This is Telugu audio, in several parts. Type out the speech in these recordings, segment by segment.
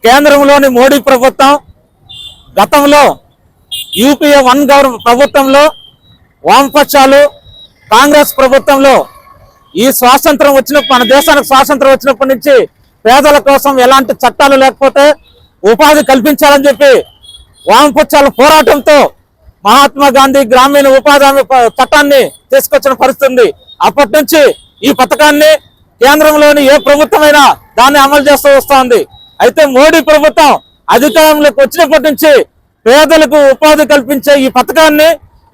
కేంద్రంలోని మోడీ ప్రభుత్వం గతంలో యూపీఏ 1 ప్రభుత్వంలో వామపక్షాలు కాంగ్రెస్ ప్రభుత్వంలో ఈ స్వాతంత్రం వచ్చినప్పుడు మన దేశానికి స్వాతంత్రం వచ్చినప్పటి నుంచి పేదల కోసం ఎలాంటి చట్టాలు లేకపోతే ఉపాధి కల్పించాలని చెప్పి వామపక్షాల పోరాటంతో మహాత్మా గాంధీ గ్రామీణ ఉపాధి హామీ చట్టాన్ని తీసుకొచ్చిన పరిస్థితి ఉంది. అప్పటి నుంచి ఈ పథకాన్ని కేంద్రంలోని ఏ ప్రభుత్వమైనా దాన్ని అమలు చేస్తూ వస్తోంది. అయితే మోడీ ప్రభుత్వం అధికారంలోకి వచ్చినప్పటి నుంచి పేదలకు ఉపాధి కల్పించే ఈ పథకాన్ని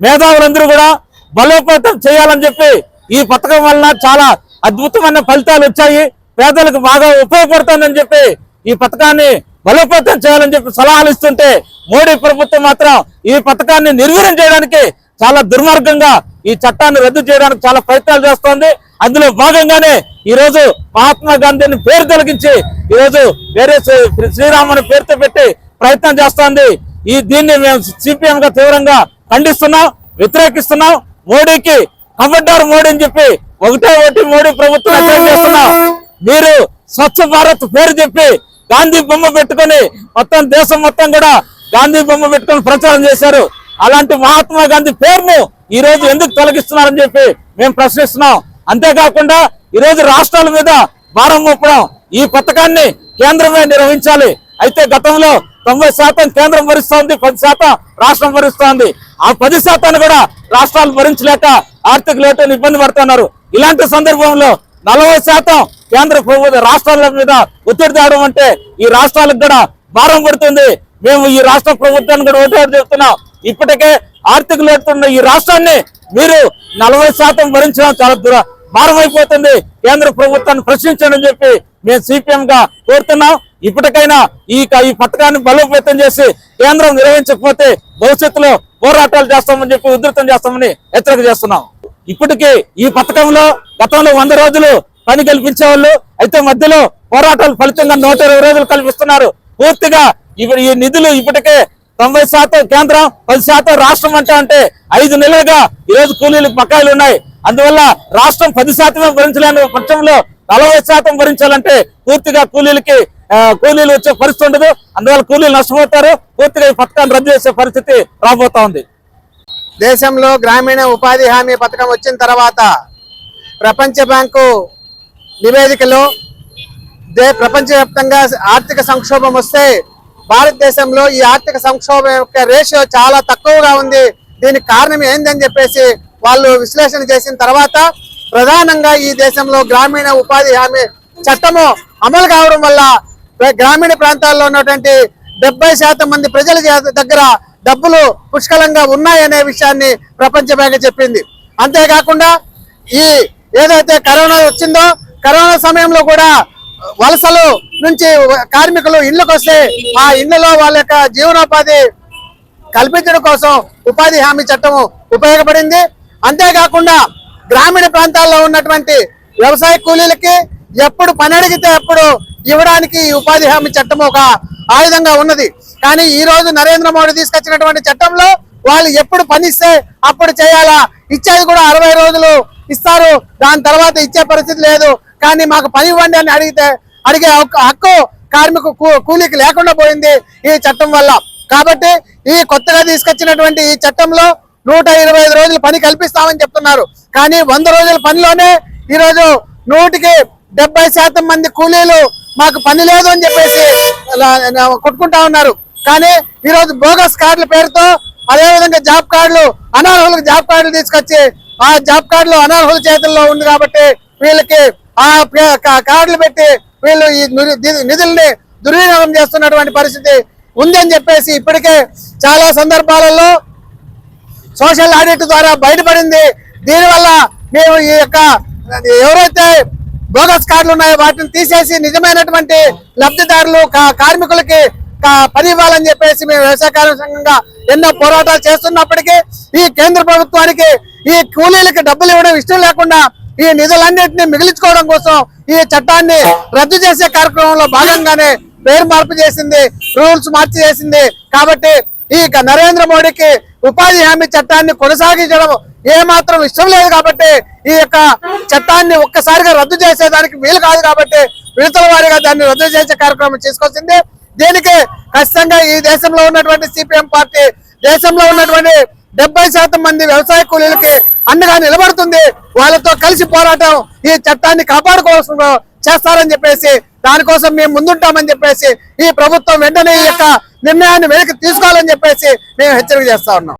మేధావులందరూ కూడా బలోపేతం చేయాలని చెప్పి ఈ పథకం వలన చాలా అద్భుతమైన ఫలితాలు వచ్చాయి, పేదలకు బాగా ఉపయోగపడుతుందని చెప్పి ఈ పథకాన్ని బలోపేతం చేయాలని చెప్పి సలహాలు ఇస్తుంటే మోడీ ప్రభుత్వం మాత్రం ఈ పథకాన్ని నిర్వీర్యం చేయడానికి చాలా దుర్మార్గంగా ఈ చట్టాన్ని రద్దు చేయడానికి చాలా ప్రయత్నాలు చేస్తోంది. అందులో భాగంగానే ఈ రోజు మహాత్మా గాంధీని పేరు తొలగించి ఈ రోజు వేరే శ్రీరాముని పేరుతో పెట్టి ప్రయత్నం చేస్తోంది. దీన్ని మేము సిపిఎం గా తీవ్రంగా ఖండిస్తున్నాం, వ్యతిరేకిస్తున్నాం. మోడీకి ఖబర్దార్ మోడీ అని చెప్పి ఒకటి మోడీ ప్రభుత్వం చేస్తున్నాం. మీరు స్వచ్ఛ భారత్ పేరు చెప్పి గాంధీ బొమ్మ పెట్టుకొని మొత్తం దేశం మొత్తం కూడా గాంధీ బొమ్మ పెట్టుకొని ప్రచారం చేశారు. అలాంటి మహాత్మా గాంధీ పేరును ఈ రోజు ఎందుకు తొలగిస్తున్నారని చెప్పి మేము ప్రశ్నిస్తున్నాం. అంతేకాకుండా ఈ రోజు రాష్ట్రాల మీద భారం మోపడం, ఈ పథకాన్ని కేంద్రమే నిర్వహించాలి. అయితే గతంలో 90% కేంద్రం భరిస్తోంది, 10% రాష్ట్రం భరిస్తోంది. ఆ 10% కూడా రాష్ట్రాలు భరించలేక ఆర్థిక లోటుని ఇబ్బంది పడుతున్నారు. ఇలాంటి సందర్భంలో 40% కేంద్ర ప్రభుత్వ రాష్ట్రాల మీద ఒత్తిడి తేవడం అంటే ఈ రాష్ట్రాలకు కూడా భారం పడుతుంది. మేము ఈ రాష్ట్ర ప్రభుత్వాన్ని కూడా ఒకటి చెప్తున్నాం, ఇప్పటికే ఆర్థిక లోటున్న ఈ రాష్ట్రాన్ని మీరు 40% భరించడం చాలా భారం అయిపోతుంది. కేంద్ర ప్రభుత్వాన్ని ప్రశ్నించండి అని చెప్పి మేము సిపిఎం గా కోరుతున్నాం. ఇప్పటికైనా ఈ పథకాన్ని బలోపేతం చేసి కేంద్రం నిర్వహించకపోతే భవిష్యత్తులో పోరాటాలు చేస్తామని చెప్పి ఉధృతం చేస్తామని హెచ్చరిక చేస్తున్నాం. ఇప్పటికీ ఈ పథకంలో గతంలో 100 రోజులు పని కల్పించేవాళ్ళు, అయితే మధ్యలో పోరాటాల ఫలితంగా 120 రోజులు కల్పిస్తున్నారు. పూర్తిగా ఈ నిధులు ఇప్పటికే 90% కేంద్రం, 10% రాష్ట్రం అంటే 5 నెలలుగా ఈ రోజు కూలీలకు బకాయిలు ఉన్నాయి. అందువల్ల రాష్ట్రం 10% భరించలేని పక్షంలో 40% భరించాలంటే పూర్తిగా కూలీలు వచ్చే పరిస్థితి ఉండదు. అందువల్ల కూలీలు నష్టపోతారు. పూర్తిగా ఈ పథకాన్ని రద్దు చేసే పరిస్థితి రాబోతా ఉంది. దేశంలో గ్రామీణ ఉపాధి హామీ పథకం వచ్చిన తర్వాత ప్రపంచ బ్యాంకు నివేదికలో ప్రపంచవ్యాప్తంగా ఆర్థిక సంక్షోభం వస్తే భారతదేశంలో ఈ ఆర్థిక సంక్షోభం యొక్క రేషియో చాలా తక్కువగా ఉంది. దీనికి కారణం ఏందని చెప్పేసి వాళ్ళు విశ్లేషణ చేసిన తర్వాత ప్రధానంగా ఈ దేశంలో గ్రామీణ ఉపాధి హామీ చట్టము అమలు కావడం వల్ల గ్రామీణ ప్రాంతాల్లో ఉన్నటువంటి 70% మంది ప్రజల దగ్గర డబ్బులు పుష్కలంగా ఉన్నాయనే విషయాన్ని ప్రపంచ బ్యాంక్ చెప్పింది. అంతేకాకుండా ఈ ఏదైతే కరోనా వచ్చిందో కరోనా సమయంలో కూడా వలసలు నుంచి కార్మికులు ఇళ్లకు వస్తే ఆ ఇళ్లలో వాళ్ళ యొక్క జీవనోపాధి కల్పించడం కోసం ఉపాధి హామీ చట్టం ఉపయోగపడింది. అంతేకాకుండా గ్రామీణ ప్రాంతాల్లో ఉన్నటువంటి వ్యవసాయ కూలీలకి ఎప్పుడు పని అడిగితే అప్పుడు ఇవ్వడానికి ఈ ఉపాధి హామీ చట్టం ఒక ఆయుధంగా ఉన్నది. కానీ ఈ రోజు నరేంద్ర మోడీ తీసుకొచ్చినటువంటి చట్టంలో వాళ్ళు ఎప్పుడు పని ఇస్తే అప్పుడు చేయాలా, ఇచ్చేది కూడా 60 రోజులు ఇస్తారు, దాని తర్వాత ఇచ్చే పరిస్థితి లేదు. కానీ మాకు పని ఇవ్వండి అని అడిగే హక్కు కూలీకి లేకుండా పోయింది ఈ చట్టం వల్ల. కాబట్టి ఈ కొత్తగా తీసుకొచ్చినటువంటి ఈ చట్టంలో 125 రోజులు పని కల్పిస్తామని చెప్తున్నారు. కానీ 100 రోజుల పనిలోనే ఈరోజు 170% మంది కూలీలు మాకు పని లేదు అని చెప్పేసి కొట్టుకుంటా ఉన్నారు. కానీ ఈరోజు బోగస్ కార్డుల పేరుతో అదేవిధంగా జాబ్ కార్డులు అనర్హులకు జాబ్ కార్డులు తీసుకొచ్చి ఆ జాబ్ కార్డులు అనర్హుల చేతుల్లో ఉంది కాబట్టి వీళ్ళకి ఆ కార్డులు పెట్టి వీళ్ళు ఈ నిధుల్ని దుర్వినియోగం చేస్తున్నటువంటి పరిస్థితి ఉంది అని చెప్పేసి ఇప్పటికే చాలా సందర్భాలలో సోషల్ ఆడిట్ ద్వారా బయటపడింది. దీనివల్ల మేము ఈ యొక్క ఎవరైతే బోగస్ కార్డులు ఉన్నాయో వాటిని తీసేసి నిజమైనటువంటి లబ్ధిదారులు కార్మికులకి పని ఇవ్వాలని చెప్పేసి మేము వ్యవసాయ కార్మిక సంఘంగా ఎన్నో పోరాటాలు చేస్తున్నప్పటికీ ఈ కేంద్ర ప్రభుత్వానికి ఈ కూలీలకి డబ్బులు ఇవ్వడం ఇష్టం లేకుండా ఈ నిధులన్నింటినీ మిగిలించుకోవడం కోసం ఈ చట్టాన్ని రద్దు చేసే కార్యక్రమంలో భాగంగానే పేరు మార్పు చేసింది, రూల్స్ మార్చి చేసింది. కాబట్టి ఈ నరేంద్ర మోడీకి ఉపాధి హామీ చట్టాన్ని కొనసాగించడం ఏమాత్రం ఇష్టం లేదు కాబట్టి ఈ యొక్క చట్టాన్ని ఒక్కసారిగా రద్దు చేసేదానికి వీలు కాదు కాబట్టి విడతల వారీగా దాన్ని రద్దు చేసే కార్యక్రమం తీసుకొచ్చింది. దీనికి ఖచ్చితంగా ఈ దేశంలో ఉన్నటువంటి సిపిఎం పార్టీ దేశంలో ఉన్నటువంటి 70% మంది వ్యవసాయ కూలీలకి అండగా నిలబడుతుంది. వాళ్ళతో కలిసి పోరాటం ఈ చట్టాన్ని కాపాడుకోవాల్సిన చేస్తారని చెప్పేసి దానికోసం మేము ముందుంటామని చెప్పేసి ఈ ప్రభుత్వం వెంటనే ఈ యొక్క నిర్ణయాన్ని వెనక్కి తీసుకోవాలని చెప్పేసి మేము హెచ్చరిక చేస్తా ఉన్నాం.